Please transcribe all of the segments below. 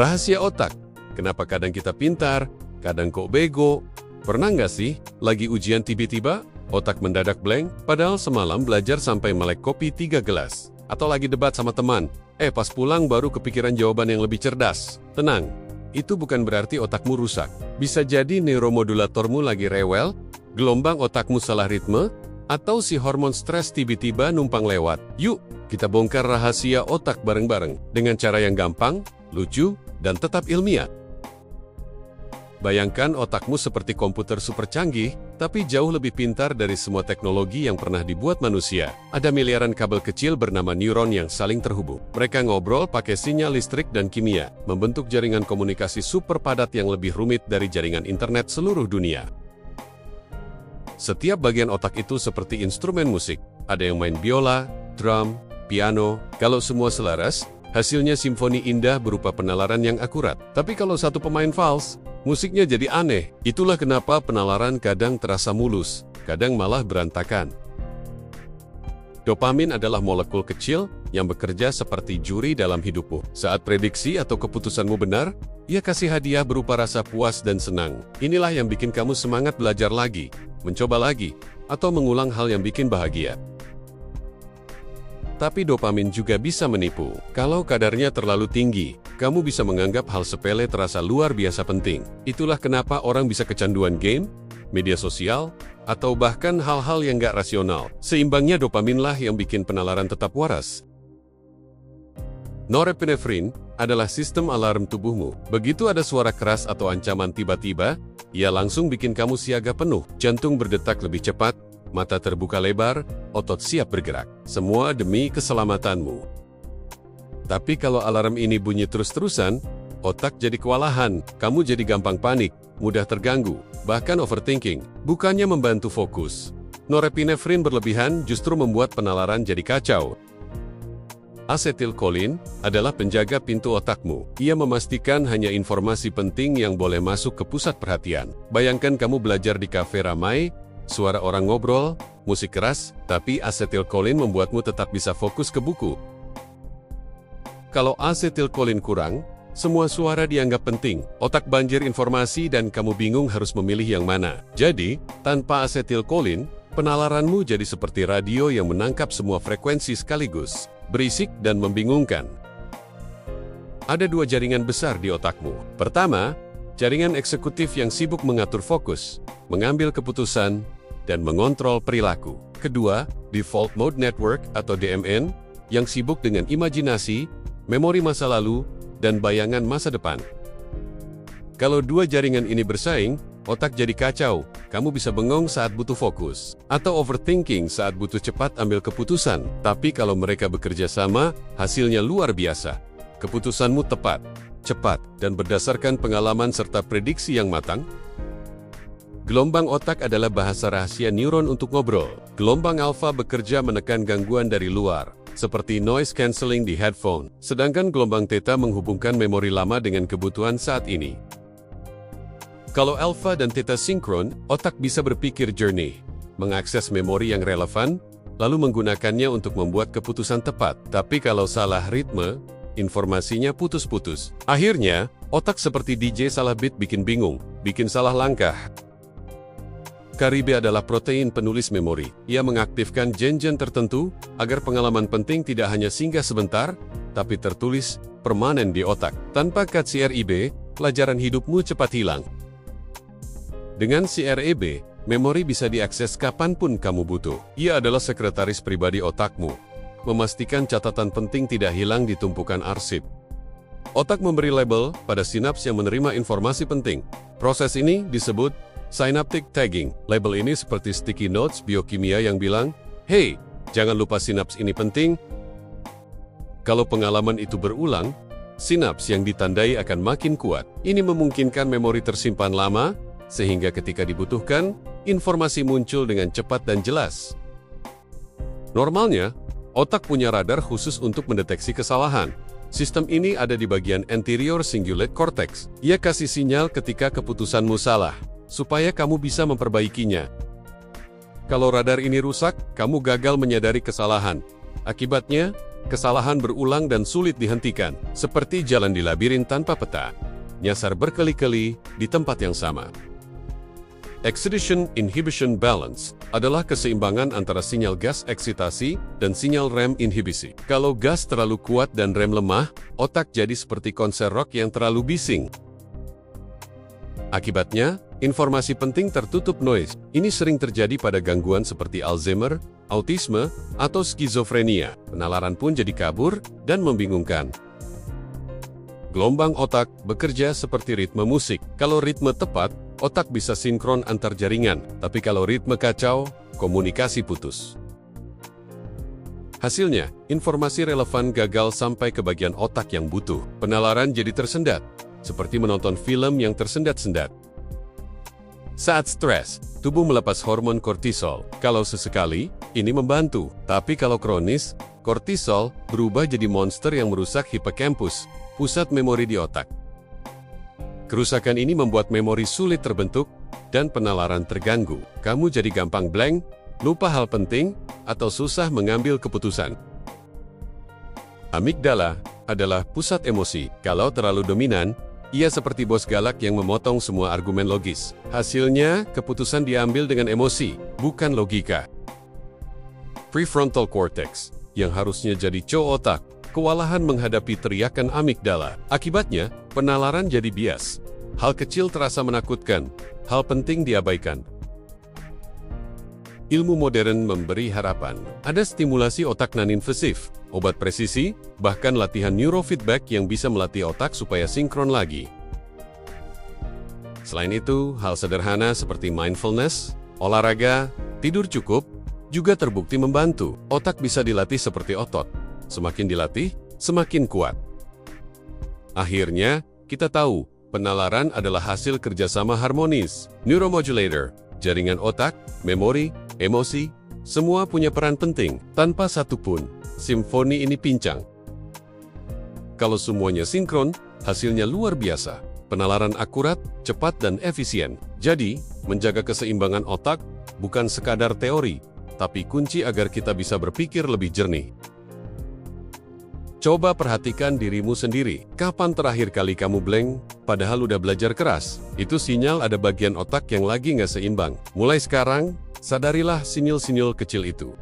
Rahasia otak. Kenapa kadang kita pintar, kadang kok bego? Pernah nggak sih, lagi ujian tiba-tiba, otak mendadak blank, padahal semalam belajar sampai melek kopi 3 gelas? Atau lagi debat sama teman, pas pulang baru kepikiran jawaban yang lebih cerdas? Tenang, itu bukan berarti otakmu rusak. Bisa jadi neuromodulatormu lagi rewel, gelombang otakmu salah ritme, atau si hormon stres tiba-tiba numpang lewat. Yuk, kita bongkar rahasia otak bareng-bareng dengan cara yang gampang, lucu, dan tetap ilmiah. Bayangkan otakmu seperti komputer super canggih, tapi jauh lebih pintar dari semua teknologi yang pernah dibuat manusia. Ada miliaran kabel kecil bernama neuron yang saling terhubung. Mereka ngobrol pakai sinyal listrik dan kimia, membentuk jaringan komunikasi super padat yang lebih rumit dari jaringan internet seluruh dunia. Setiap bagian otak itu seperti instrumen musik. Ada yang main biola, drum, piano. Kalau semua selaras, hasilnya simfoni indah berupa penalaran yang akurat. Tapi kalau satu pemain fals, musiknya jadi aneh. Itulah kenapa penalaran kadang terasa mulus, kadang malah berantakan. Dopamin adalah molekul kecil yang bekerja seperti juri dalam hidupmu. Saat prediksi atau keputusanmu benar, ia kasih hadiah berupa rasa puas dan senang. Inilah yang bikin kamu semangat belajar lagi, mencoba lagi, atau mengulang hal yang bikin bahagia. Tapi dopamin juga bisa menipu. Kalau kadarnya terlalu tinggi, kamu bisa menganggap hal sepele terasa luar biasa penting. Itulah kenapa orang bisa kecanduan game, media sosial, atau bahkan hal-hal yang gak rasional. Seimbangnya dopaminlah yang bikin penalaran tetap waras. Norepinefrin adalah sistem alarm tubuhmu. Begitu ada suara keras atau ancaman tiba-tiba, ia langsung bikin kamu siaga penuh. Jantung berdetak lebih cepat, mata terbuka lebar, otot siap bergerak. Semua demi keselamatanmu. Tapi kalau alarm ini bunyi terus-terusan, otak jadi kewalahan, kamu jadi gampang panik, mudah terganggu, bahkan overthinking. Bukannya membantu fokus, norepinefrin berlebihan justru membuat penalaran jadi kacau. Asetilkolin adalah penjaga pintu otakmu. Ia memastikan hanya informasi penting yang boleh masuk ke pusat perhatian. Bayangkan kamu belajar di kafe ramai, suara orang ngobrol, musik keras, tapi asetilkolin membuatmu tetap bisa fokus ke buku. Kalau asetilkolin kurang, semua suara dianggap penting, otak banjir informasi dan kamu bingung harus memilih yang mana. Jadi, tanpa asetilkolin, penalaranmu jadi seperti radio yang menangkap semua frekuensi sekaligus, berisik dan membingungkan. Ada dua jaringan besar di otakmu. Pertama, jaringan eksekutif yang sibuk mengatur fokus, mengambil keputusan, dan mengontrol perilaku. Kedua, Default Mode Network atau DMN, yang sibuk dengan imajinasi, memori masa lalu, dan bayangan masa depan. Kalau dua jaringan ini bersaing, otak jadi kacau, kamu bisa bengong saat butuh fokus, atau overthinking saat butuh cepat ambil keputusan. Tapi kalau mereka bekerja sama, hasilnya luar biasa. Keputusanmu tepat, cepat, dan berdasarkan pengalaman serta prediksi yang matang. Gelombang otak adalah bahasa rahasia neuron untuk ngobrol. Gelombang alfa bekerja menekan gangguan dari luar, seperti noise cancelling di headphone. Sedangkan gelombang theta menghubungkan memori lama dengan kebutuhan saat ini. Kalau alpha dan theta sinkron, otak bisa berpikir jernih, mengakses memori yang relevan, lalu menggunakannya untuk membuat keputusan tepat. Tapi kalau salah ritme, informasinya putus-putus. Akhirnya, otak seperti DJ salah beat bikin bingung, bikin salah langkah. Caribe adalah protein penulis memori. Ia mengaktifkan gen-gen tertentu agar pengalaman penting tidak hanya singgah sebentar, tapi tertulis permanen di otak. Tanpa CRIB, pelajaran hidupmu cepat hilang. Dengan CRIB, memori bisa diakses kapanpun kamu butuh. Ia adalah sekretaris pribadi otakmu, memastikan catatan penting tidak hilang di tumpukan arsip. Otak memberi label pada sinaps yang menerima informasi penting. Proses ini disebut synaptic tagging. Label ini seperti sticky notes biokimia yang bilang, "Hey, jangan lupa sinaps ini penting." Kalau pengalaman itu berulang, sinaps yang ditandai akan makin kuat. Ini memungkinkan memori tersimpan lama, sehingga ketika dibutuhkan, informasi muncul dengan cepat dan jelas. Normalnya, otak punya radar khusus untuk mendeteksi kesalahan. Sistem ini ada di bagian anterior cingulate cortex. Ia kasih sinyal ketika keputusanmu salah, supaya kamu bisa memperbaikinya. Kalau radar ini rusak, kamu gagal menyadari kesalahan. Akibatnya, Kesalahan berulang dan sulit dihentikan, seperti jalan di labirin tanpa peta. Nyasar berkali-kali di tempat yang sama. Excitation-inhibition balance adalah keseimbangan antara sinyal gas eksitasi dan sinyal rem inhibisi. Kalau gas terlalu kuat dan rem lemah, otak jadi seperti konser rock yang terlalu bising. Akibatnya, informasi penting tertutup noise. Ini sering terjadi pada gangguan seperti Alzheimer, autisme, atau skizofrenia. Penalaran pun jadi kabur dan membingungkan. Gelombang otak bekerja seperti ritme musik. Kalau ritme tepat, otak bisa sinkron antar jaringan. Tapi kalau ritme kacau, komunikasi putus. Hasilnya, informasi relevan gagal sampai ke bagian otak yang butuh. Penalaran jadi tersendat, seperti menonton film yang tersendat-sendat. Saat stres, tubuh melepas hormon kortisol. Kalau sesekali, ini membantu. Tapi kalau kronis, kortisol berubah jadi monster yang merusak hipokampus, pusat memori di otak. Kerusakan ini membuat memori sulit terbentuk dan penalaran terganggu. Kamu jadi gampang blank, lupa hal penting, atau susah mengambil keputusan. Amigdala adalah pusat emosi. Kalau terlalu dominan, ia seperti bos galak yang memotong semua argumen logis. Hasilnya, keputusan diambil dengan emosi, bukan logika. Prefrontal cortex, yang harusnya jadi co otak, kewalahan menghadapi teriakan amigdala. Akibatnya, penalaran jadi bias. Hal kecil terasa menakutkan, hal penting diabaikan. Ilmu modern memberi harapan. Ada stimulasi otak non-invasif, obat presisi, bahkan latihan neurofeedback yang bisa melatih otak supaya sinkron lagi. Selain itu, hal sederhana seperti mindfulness, olahraga, tidur cukup, juga terbukti membantu. Otak bisa dilatih seperti otot. Semakin dilatih, semakin kuat. Akhirnya, kita tahu, penalaran adalah hasil kerjasama harmonis. Neuromodulator, jaringan otak, memori, emosi, semua punya peran penting. Tanpa satu pun, simfoni ini pincang. Kalau semuanya sinkron, hasilnya luar biasa. Penalaran akurat, cepat, dan efisien. Jadi, menjaga keseimbangan otak bukan sekadar teori, tapi kunci agar kita bisa berpikir lebih jernih. Coba perhatikan dirimu sendiri. Kapan terakhir kali kamu blank, padahal udah belajar keras? Itu sinyal ada bagian otak yang lagi nggak seimbang. Mulai sekarang, sadarilah sinyal-sinyal kecil itu.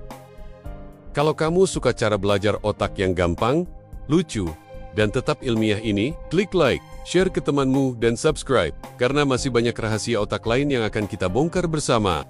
Kalau kamu suka cara belajar otak yang gampang, lucu, dan tetap ilmiah ini, klik like, share ke temanmu, dan subscribe, karena masih banyak rahasia otak lain yang akan kita bongkar bersama.